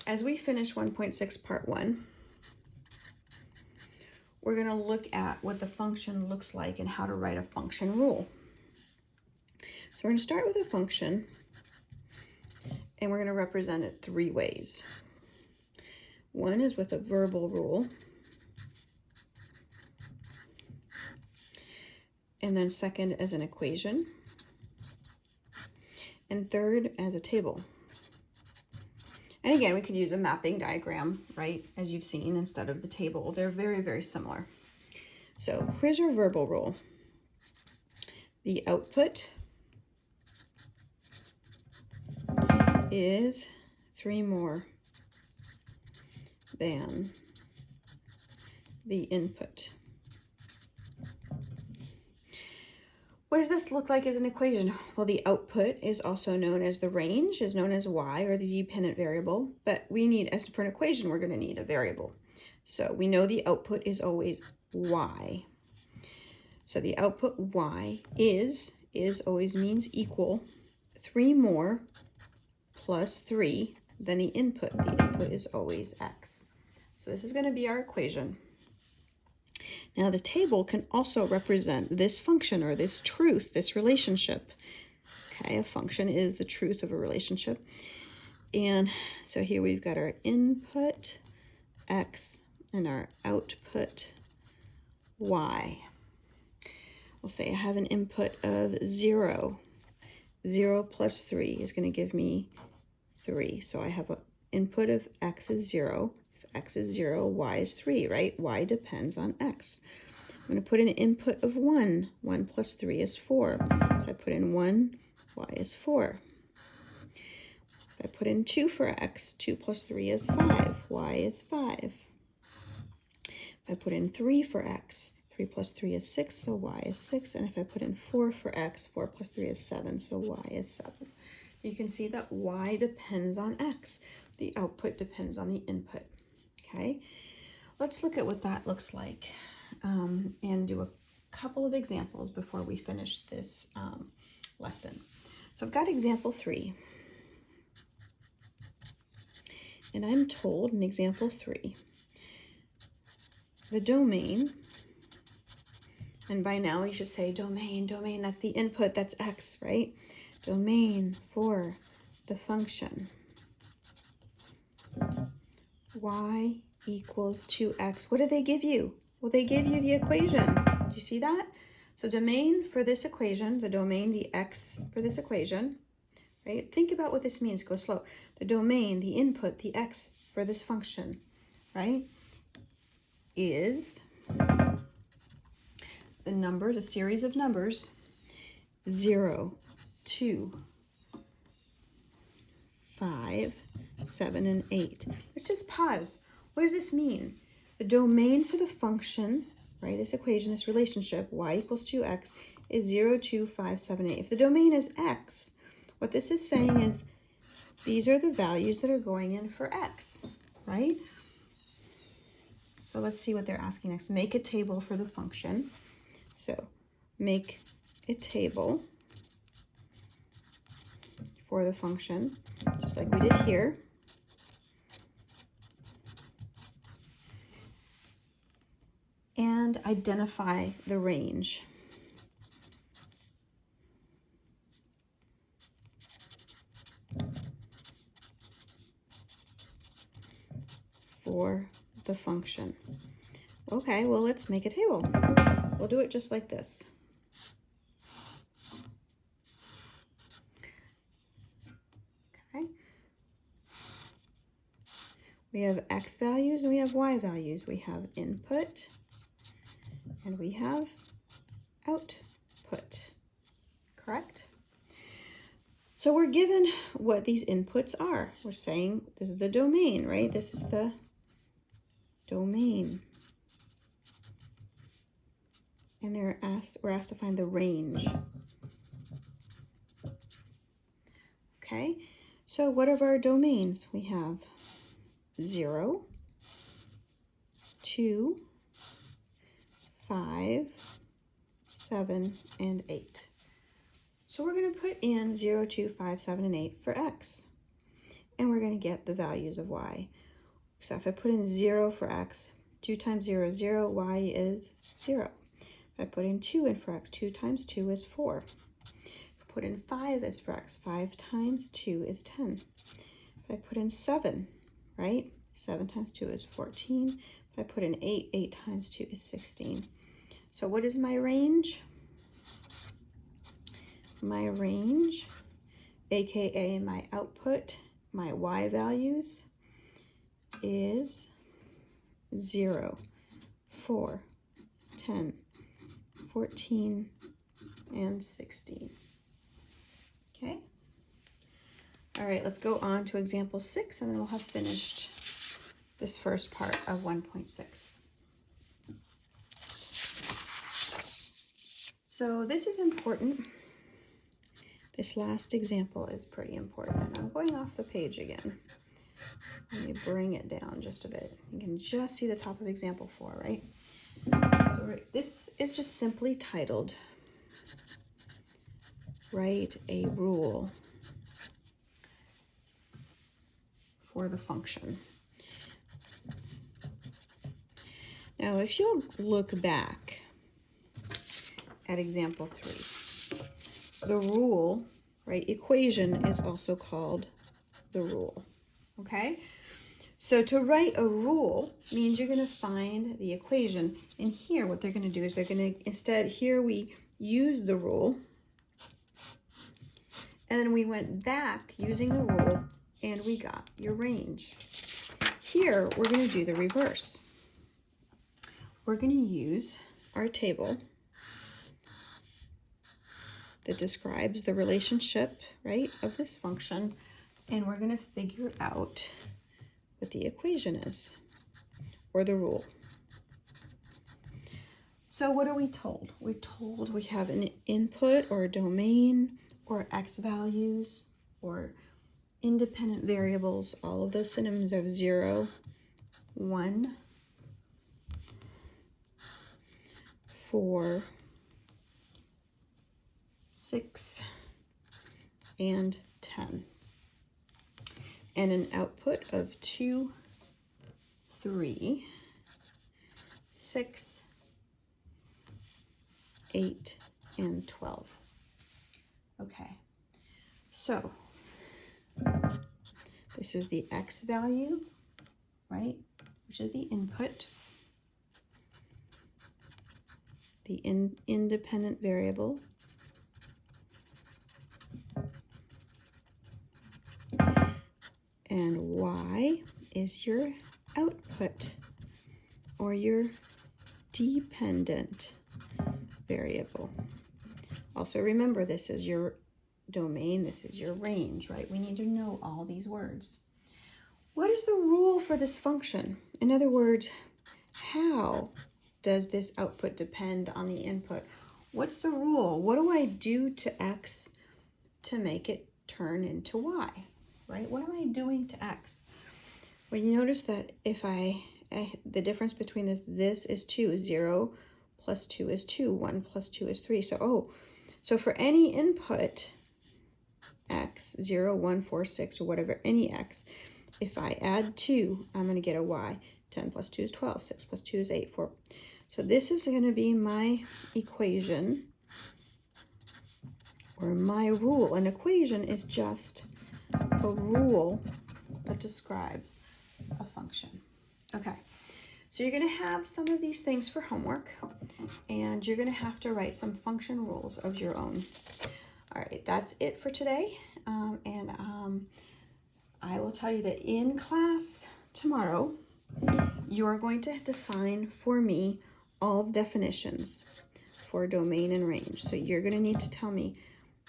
as we finish 1.6 part 1, we're going to look at what the function looks like and how to write a function rule. So we're going to start with a function, and we're going to represent it 3 ways. One is with a verbal rule, and then second as an equation, and third as a table. And again, we could use a mapping diagram, right, as you've seen, instead of the table. They're very, very similar. So here's our verbal rule. The output is 3 more than the input. What does this look like as an equation? Well, the output is also known as the range, is known as y, or the dependent variable, but we need, as for an equation, we're going to need a variable. So we know the output is always y. So the output y is always means equal 3 more plus 3 than the input. The input is always x. So this is going to be our equation. Now the table can also represent this function or this truth, this relationship. Okay, a function is the truth of a relationship. And so here we've got our input x and our output y. We'll say I have an input of 0. 0 plus 3 is going to give me 3. So I have an input of x is 0. X is 0, y is 3, right? Y depends on x. I'm going to put in an input of 1. 1 plus 3 is 4. So I put in 1, y is 4. If I put in 2 for x, 2 plus 3 is 5, y is 5. If I put in 3 for x, 3 plus 3 is 6, so y is 6. And if I put in 4 for x, 4 plus 3 is 7, so y is 7. You can see that y depends on x. The output depends on the input. Okay, let's look at what that looks like and do a couple of examples before we finish this lesson. So I've got example 3. And I'm told in example 3, the domain, and by now you should say domain, that's the input, that's x, right? Domain for the function y equals 2x. What did they give you? Well, they give you the equation. Do you see that? So domain for this equation, the domain, the x for this equation, right? Think about what this means. Go slow. The domain, the input, the x for this function, right, is the numbers, a series of numbers, 0, 2, 5, 7, and 8. Let's just pause. What does this mean? The domain for the function, right, this equation, this relationship, y equals 2x, is 0, 2, 5, 7, 8. If the domain is x, what this is saying is these are the values that are going in for x, right? So let's see what they're asking next. Make a table for the function. So make a table for the function, just like we did here. And identify the range. For the function. Okay, well, let's make a table. We'll do it just like this. Okay. We have x values and we have y values. We have input and we have output, correct? So we're given what these inputs are. We're saying this is the domain, right? This is the domain. And we're asked to find the range. Okay, so what are our domains? We have 0, 2, 5, 7, and 8. So we're going to put in 0, 2, 5, 7, and 8 for x. and we're going to get the values of y. So if I put in 0 for x, 2 times 0 is 0, y is 0. If I put in 2 in for x, 2 times 2 is 4. If I put in 5 as for x, 5 times 2 is 10. If I put in 7, right, 7 times 2 is 14. If I put in 8, 8 times 2 is 16. So what is my range? My range, aka my output, my y values, is 0, 4, 10, 14, and 16. Okay? All right, let's go on to example 6, and then we'll have finished this first part of 1.6. So this is important. This last example is pretty important. I'm going off the page again. Let me bring it down just a bit. You can just see the top of example 4, right? So this is just simply titled, write a rule for the function. Now, if you'll look back at example 3, the rule, right, equation is also called the rule, okay? So to write a rule means you're going to find the equation. And here, what they're going to do is they're going to, instead, here we use the rule, and then we went back using the rule, and we got your range. Here, we're going to do the reverse. We're going to use our table that describes the relationship, right, of this function, and we're going to figure out what the equation is, or the rule. So what are we told? We're told we have an input or a domain or x values or independent variables, all of those synonyms of 0, 1, 4, 6, and 10. And an output of 2, 3, 6, 8, and 12. Okay, so this is the x value, right, which is the input, the independent variable, and y is your output or your dependent variable. Also remember, this is your domain, this is your range, right? We need to know all these words. What is the rule for this function? In other words, how does this output depend on the input? What's the rule? What do I do to x to make it turn into y, right? What am I doing to x? Well, you notice that if the difference between this is 2, 0 plus 2 is 2, 1 plus 2 is 3. So for any input, x, 0, 1, 4, 6, or whatever, any x, if I add 2, I'm going to get a y. 10 plus 2 is 12, 6 plus 2 is 8, 4. So this is going to be my equation, or my rule. An equation is just a rule that describes a function. Okay, so you're going to have some of these things for homework, and you're going to have to write some function rules of your own. All right, that's it for today, and I will tell you that in class tomorrow, you are going to define for me all the definitions for domain and range. So you're going to need to tell me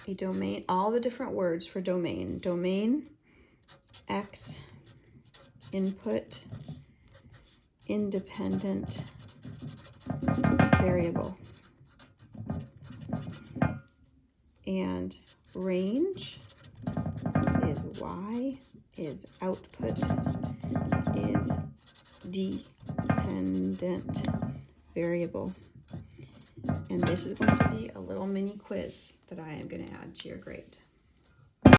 a domain, all the different words for domain. Domain, x, input, independent variable, and range is y, is output, is dependent variable. And this is going to be a little mini quiz that I am going to add to your grade.